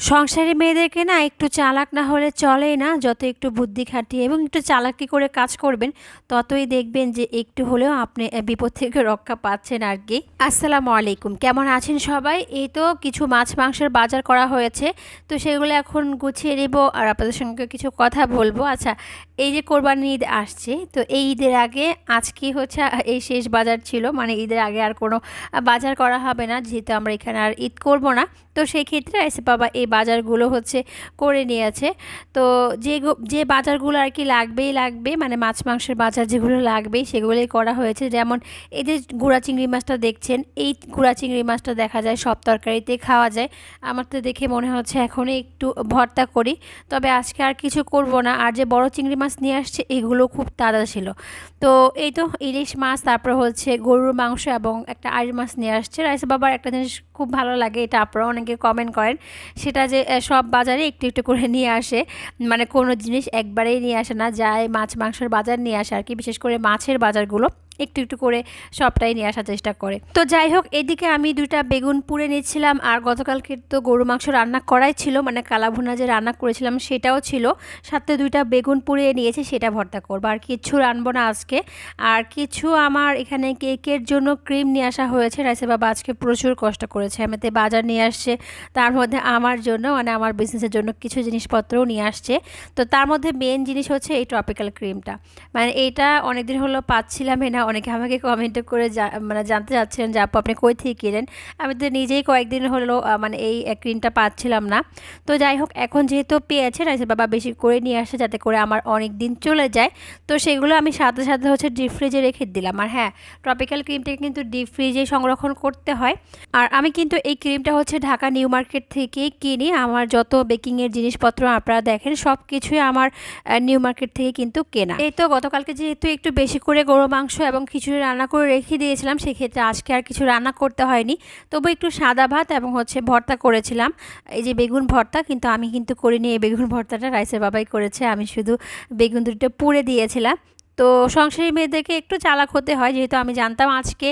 সংসারী মেয়েদেরকে না একটু চালাক না হলে চলেই না। যত একটু বুদ্ধি খাটিয়ে এবং একটু চালাকি করে কাজ করবেন, ততই দেখবেন যে একটু হলেও আপনি বিপদ থেকে রক্ষা পাচ্ছেন আর কি। আসসালামু আলাইকুম, কেমন আছেন সবাই? এই তো কিছু মাছ মাংসের বাজার করা হয়েছে, তো সেগুলো এখন গুছিয়ে নেব আর আপনাদের সঙ্গে কিছু কথা বলবো। আচ্ছা, এই যে কোরবানি ঈদ আসছে, তো এই ঈদের আগে আজকে হচ্ছে এই শেষ বাজার ছিল, মানে ঈদের আগে আর কোনো বাজার করা হবে না, যেহেতু আমরা এখানে আর ঈদ করব না। তো সেই ক্ষেত্রে এসে বাবা এই বাজারগুলো হচ্ছে করে নিয়েছে। তো যে বাজারগুলো আর কি লাগবেই লাগবে, মানে মাছ মাংসের বাজার যেগুলো লাগবেই সেগুলোই করা হয়েছে। যেমন এই যে গুঁড়া চিংড়ি মাছটা দেখছেন, এই গুঁড়া চিংড়ি মাছটা দেখা যায় সব তরকারিতে খাওয়া যায়। আমার তো দেখে মনে হচ্ছে এখনই একটু ভর্তা করি, তবে আজকে আর কিছু করব না। আর যে বড় চিংড়ি মাছ নিয়ে আসছে এগুলো খুব তাজা ছিল। তো এই তো ইলিশ মাছ, তারপর হচ্ছে গরুর মাংস এবং একটা আইড় মাছ নিয়ে আসছে। রাইস বাবার একটা জিনিস খুব ভালো লাগে, এটা আপনারা অনেকে কমেন্ট করেন, সেটা যে সব বাজারে একটু একটু করে নিয়ে আসে, মানে কোনো জিনিস একবারেই নিয়ে আসে না, যায় মাছ মাংসের বাজার নিয়ে আসে আর কি। বিশেষ করে মাছের বাজারগুলো একটু একটু করে সবটাই নিয়ে আসার চেষ্টা করে। তো যাই হোক, এদিকে আমি 2টা বেগুন পুড়ে নিচ্ছিলাম, আর গতকালকে তো গরু মাংস রান্না করাই ছিল, মানে কালাভুনা যে রান্না করেছিলাম সেটাও ছিল, সাথে 2টা বেগুন পুড়িয়ে নিয়েছি, সেটা ভর্তা করবো। আর কিচ্ছু রানবো না আজকে। আর কিছু আমার এখানে কেকের জন্য ক্রিম নিয়ে আসা হয়েছে। রাইসের বাবা আজকে প্রচুর কষ্ট করেছে, এমনিতে বাজার নিয়ে আসছে, তার মধ্যে আমার জন্য, মানে আমার বিজনেসের জন্য কিছু জিনিসপত্রও নিয়ে আসছে। তো তার মধ্যে মেন জিনিস হচ্ছে এই ট্রপিক্যাল ক্রিমটা, মানে এইটা অনেকদিন হলো পাচ্ছিলামই না। অনেকে আমাকে কমেন্ট করে মানে জানতে চাচ্ছেন যে আপু আপনি কই থেকে কিনেন। আমি তো নিজেই কয়েকদিন হলো মানে এই ক্রিমটা পাচ্ছিলাম না। তো যাই হোক, এখন যেহেতু পেয়েছে, রাইসের বাবা বেশি করে নিয়ে আসে যাতে করে আমার অনেক দিন চলে যায়। তো সেগুলো আমি সাথে সাথে হচ্ছে ডিপ ফ্রিজে রেখে দিলাম। আর হ্যাঁ, ট্রপিক্যাল ক্রিমটাকে কিন্তু ডিপ ফ্রিজে সংরক্ষণ করতে হয়। আর আমি কিন্তু এই ক্রিমটা হচ্ছে ঢাকা নিউ মার্কেট থেকেই কিনি। আমার যত বেকিংয়ের জিনিসপত্র আপনারা দেখেন সব কিছুই আমার নিউ মার্কেট থেকে কিন্তু কেনা। এই তো গতকালকে যেহেতু একটু বেশি করে গরু মাংস এবং খিচুড়ি রান্না করে রেখে দিয়েছিলাম, সেক্ষেত্রে আজকে আর কিছু রান্না করতে হয়নি। তবু একটু সাদা ভাত এবং হচ্ছে ভর্তা করেছিলাম, এই যে বেগুন ভর্তা। কিন্তু আমি কিন্তু করিনি এই বেগুন ভর্তাটা, রাইসের বাবাই করেছে, আমি শুধু বেগুন দুটো পুড়ে দিয়েছিলাম। তো সংসারী মেয়েদেরকে একটু চালাক হতে হয়, যেহেতু আমি জানতাম আজকে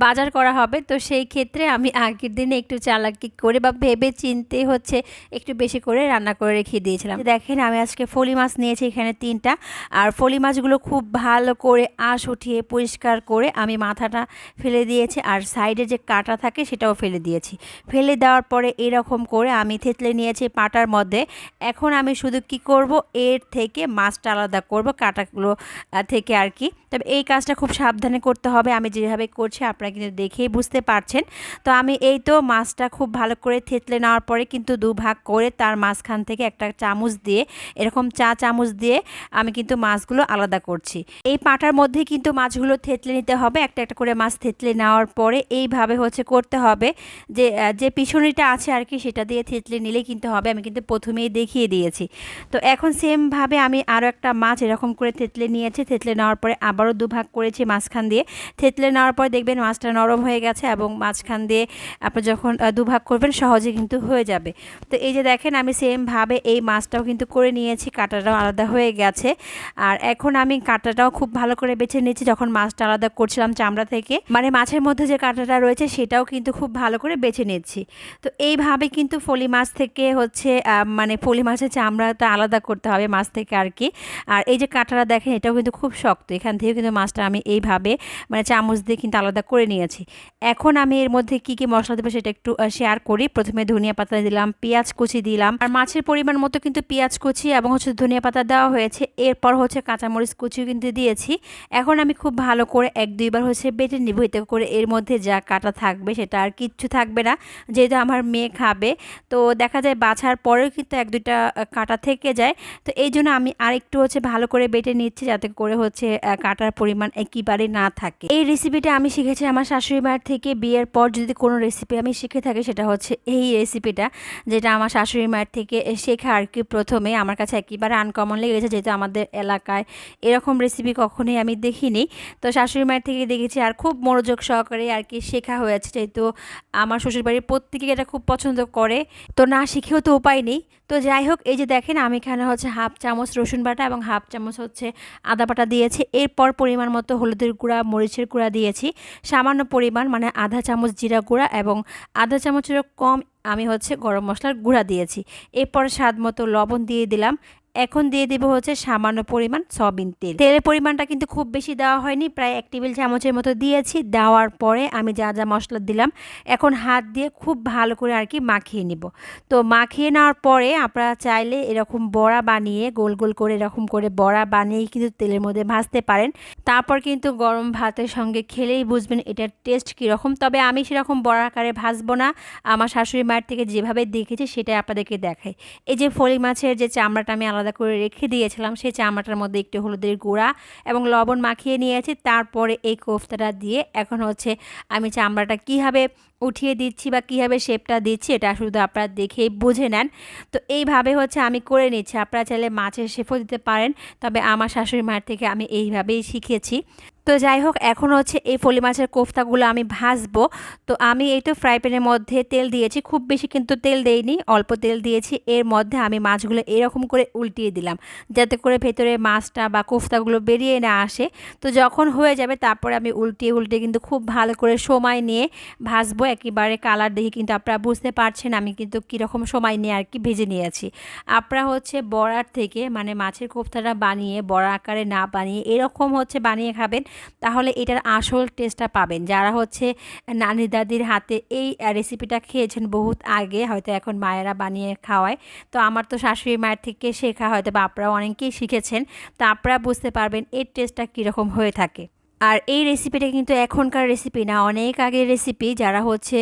বাজার করা হবে, তো সেই ক্ষেত্রে আমি আগের দিনে একটু চালাকি করে বা ভেবে চিনতে হচ্ছে একটু বেশি করে রান্না করে রেখে দিয়েছিলাম। দেখেন আমি আজকে ফলি মাছ নিয়েছি এখানে 3টা, আর ফলি মাছগুলো খুব ভালো করে আঁশ উঠিয়ে পরিষ্কার করে আমি মাথাটা ফেলে দিয়েছি, আর সাইডে যে কাঁটা থাকে সেটাও ফেলে দিয়েছি। ফেলে দেওয়ার পরে এরকম করে আমি থেতলে নিয়েছি পাটার মধ্যে। এখন আমি শুধু কি করব, এর থেকে মাছটা আলাদা করব কাঁটাগুলো থেকে আর কি। তবে এই কাজটা খুব সাবধানে করতে হবে, আমি যেভাবে করছি আপনারা কিন্তু দেখেই বুঝতে পারছেন। তো আমি এই তো মাছটা খুব ভালো করে থেতলে নেওয়ার পরে কিন্তু 2 ভাগ করে তার মাঝখান থেকে একটা চামচ দিয়ে, এরকম চা চামচ দিয়ে আমি কিন্তু মাছগুলো আলাদা করছি। এই পাটার মধ্যে কিন্তু মাছগুলো থেতলে নিতে হবে, একটা একটা করে মাছ থেতলে নেওয়ার পরে এইভাবে হচ্ছে করতে হবে, যে যে পিছনিটা আছে আর কি সেটা দিয়ে থেতলে নিলেই কিন্তু হবে। আমি কিন্তু প্রথমেই দেখিয়ে দিয়েছি। তো এখন সেমভাবে আমি আরও একটা মাছ এরকম করে থেতলে নিয়েছি, থেতলে নেওয়ার পরে আবারও 2 ভাগ করেছি মাঝখান দিয়ে। থেতলে নেওয়ার পর দেখবেন মাছটা নরম হয়ে গেছে, এবং মাঝখান দিয়ে আপনি যখন 2 ভাগ করবেন সহজে কিন্তু হয়ে যাবে। তো এই যে দেখেন আমি সেমভাবে এই মাছটাও কিন্তু করে নিয়েছি, কাঁটাটাও আলাদা হয়ে গেছে। আর এখন আমি কাঁটাটাও খুব ভালো করে বেছে নিয়েছি, যখন মাছটা আলাদা করছিলাম চামড়া থেকে, মানে মাছের মধ্যে যে কাঁটাটা রয়েছে সেটাও কিন্তু খুব ভালো করে বেছে নিচ্ছি। তো এইভাবে কিন্তু ফলি মাছ থেকে হচ্ছে মানে ফলি মাছের চামড়াটা আলাদা করতে হবে মাছ থেকে আর কি। আর এই যে কাঁটাটা দেখেন এটাও কিন্তু খুব শক্ত, এখান থেকে কিন্তু মাছটা আমি এইভাবে মানে চামচ দিয়ে কিন্তু আলাদা করে নিয়েছি। এখন আমি এর মধ্যে কি কি মশলা দেবো সেটা একটু শেয়ার করি। প্রথমে ধনিয়া পাতা দিলাম, পেঁয়াজ কুচি দিলাম, আর মাছের পরিমাণ মতো কিন্তু পেঁয়াজ কুচি এবং হচ্ছে ধনিয়া পাতা দেওয়া হয়েছে। এরপর হচ্ছে কাঁচামরিচ কুচিও কিন্তু দিয়েছি। এখন আমি খুব ভালো করে 1-2 বার হচ্ছে বেটে নিব, এতে করে এর মধ্যে যা কাটা থাকবে সেটা আর কিচ্ছু থাকবে না, যেহেতু আমার মেয়ে খাবে। তো দেখা যায় বাছার পরেও কিন্তু 1-2টা কাটা থেকে যায়। তো এই জন্য আমি আরেকটু হচ্ছে ভালো করে বেটে নিচ্ছি, যাতে করে হচ্ছে কাটার পরিমাণ একেবারে না থাকে। এই রেসিপিটা আমি শিখেছি আমার শাশুড়ি মায়ের থেকে। বিয়ের পর যদি কোনো রেসিপি আমি শিখে থাকি সেটা হচ্ছে এই রেসিপিটা, যেটা আমার শাশুড়ি মায়ের থেকে শেখা আর কি। প্রথমে আমার কাছে একেবারে আনকমন লেগেছে, যেহেতু আমাদের এলাকায় এরকম রেসিপি কখনোই আমি দেখিনি। তো শাশুড়ি মায়ের থেকে দেখেছি, আর খুব মনোযোগ সহকারে আর কি শেখা হয়েছে, যেহেতু আমার শ্বশুরবাড়ির প্রত্যেকে এটা খুব পছন্দ করে, তো না শিখেও তো উপায় নেই। তো যাই হোক, এই যে দেখেন আমি এখানে হচ্ছে 1/2 চামচ রসুন বাটা এবং 1/2 চামচ হচ্ছে আদা বাটা দিয়েছি। এরপর পরিমাণ মতো হলুদের গুঁড়া, মরিচের গুঁড়া দিয়েছি, সামান্য পরিমাণ মানে আধা চামচ জিরা গুঁড়া এবং আধা চামচেরও কম আমি হচ্ছে গরম মশলার গুঁড়া দিয়েছি। এরপর স্বাদ মতো লবণ দিয়ে দিলাম। এখন দিয়ে দেব হচ্ছে সামান্য পরিমাণ সয়াবিন তেল। তেলের পরিমাণটা কিন্তু খুব বেশি দেওয়া হয়নি, প্রায় 1 টেবিল চামচের মতো দিয়েছি। দেওয়ার পরে আমি যা যা মশলা দিলাম এখন হাত দিয়ে খুব ভালো করে আর কি মাখিয়ে নিব। তো মাখিয়ে নেওয়ার পরে আপনারা চাইলে এরকম বড়া বানিয়ে গোল গোল করে এরকম করে বড়া বানিয়ে কিন্তু তেলের মধ্যে ভাজতে পারেন। তারপর কিন্তু গরম ভাতের সঙ্গে খেলেই বুঝবেন এটার টেস্ট কীরকম। তবে আমি সেরকম বড়া আকারে ভাজবো না, আমার শাশুড়ি মায়ের থেকে যেভাবে দেখেছি সেটাই আপনাদেরকে দেখাই। এই যে ফলি মাছের যে চামড়াটা আমি আলাদা করে রেখে দিয়েছিলাম, সেই চামড়াটার মধ্যে একটু হলুদের গুঁড়া এবং লবণ মাখিয়ে নিয়েছি। তারপরে এই কোফতাটা দিয়ে এখন হচ্ছে আমি চামড়াটা কীভাবে উঠিয়ে দিচ্ছি বা কীভাবে শেপটা দিচ্ছি এটা শুধু আপনারা দেখেই বুঝে নেন। তো এইভাবে হচ্ছে আমি করে নিচ্ছি। আপনারা চাইলে মাছের শেপও দিতে পারেন, তবে আমার শাশুড়ি মায়ের থেকে আমি এইভাবেই শিখেছি। তো যাই হোক, এখন হচ্ছে এই ফলি মাছের কোফতাগুলো আমি ভাজবো। তো আমি এই তো ফ্রাই প্যানের মধ্যে তেল দিয়েছি, খুব বেশি কিন্তু তেল দেইনি, অল্প তেল দিয়েছি। এর মধ্যে আমি মাছগুলো এরকম করে উল্টিয়ে দিলাম যাতে করে ভেতরে মাছটা বা কোফতাগুলো বেরিয়ে না আসে। তো যখন হয়ে যাবে তারপরে আমি উল্টিয়ে উল্টিয়ে কিন্তু খুব ভালো করে সময় নিয়ে ভাজবো। একেবারে কালার দেখে কিন্তু আপনারা বুঝতে পারছেন আমি কিন্তু কীরকম সময় নিয়ে আর কি ভেজে নিয়েছি। আপনারা হচ্ছে বড়ার থেকে মানে মাছের কোফতাটা বানিয়ে বড়া আকারে না বানিয়ে এরকম হচ্ছে বানিয়ে খাবেন, তাহলে এটার আসল টেস্টটা পাবেন। যারা হচ্ছে নানি দাদির হাতে এই রেসিপিটা খেয়েছেন বহুত আগে, হয়তো এখন মায়েরা বানিয়ে খাওয়ায়, তো আমার তো শাশুড়ি মায়ের থেকে শেখা, হয়তো বা আপনারা অনেকেই শিখেছেন, তো আপনারা বুঝতে পারবেন এর টেস্টটা কীরকম হয়ে থাকে। আর এই রেসিপিটা কিন্তু এখনকার রেসিপি না, অনেক আগের রেসিপি। যারা হচ্ছে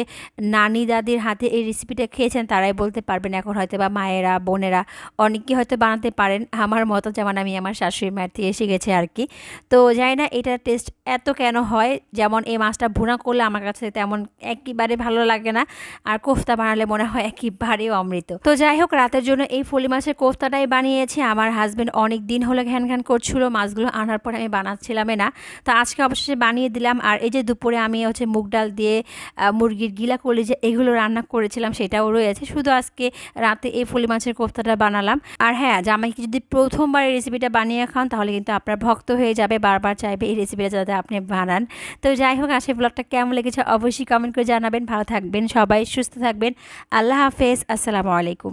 নানি দাদির হাতে এই রেসিপিটা খেয়েছেন তারাই বলতে পারবেন। এখন হয়তো বা মায়েরা বোনেরা অনেকে হয়তো বানাতে পারেন আমার মতো, যেমন আমি আমার শাশুড়ি মায়ের থেকে শিখেছি আর কি। তো জানি না এটার টেস্ট এত কেন হয়, যেমন এই মাছটা ভুনা করলে আমার কাছে তেমন একেবারে ভালো লাগে না, আর কোফতা বানালে মনে হয় একেবারেই অমৃত। তো যাই হোক, রাতের জন্য এই ফলি মাছের কোফতাটাই বানিয়েছি। আমার হাজব্যান্ড অনেক দিন হলে ঘ্যান ঘ্যান করছিল, মাছগুলো আনার পরে আমি বানাচ্ছিলামই না, তো আজকে অবশ্যই বানিয়ে দিলাম। আর এই যে দুপুরে আমি হচ্ছে মুগ ডাল দিয়ে মুরগির গিলা কলিজা এগুলো রান্না করেছিলাম, সেটাও রয়েছে। শুধু আজকে রাতে এই ফলি মাছের কোফতাটা বানালাম। আর হ্যাঁ, জামাইকে যদি প্রথমবার এই রেসিপিটা বানিয়ে খান তাহলে কিন্তু আপনার ভক্ত হয়ে যাবে, বারবার চাইবে এই রেসিপিটা যাতে আপনি বানান। তো যাই হোক, আজকে ব্লগটা কেমন লেগেছে অবশ্যই কমেন্ট করে জানাবেন। ভালো থাকবেন সবাই, সুস্থ থাকবেন। আল্লাহ হাফেজ, আসসালামু আলাইকুম।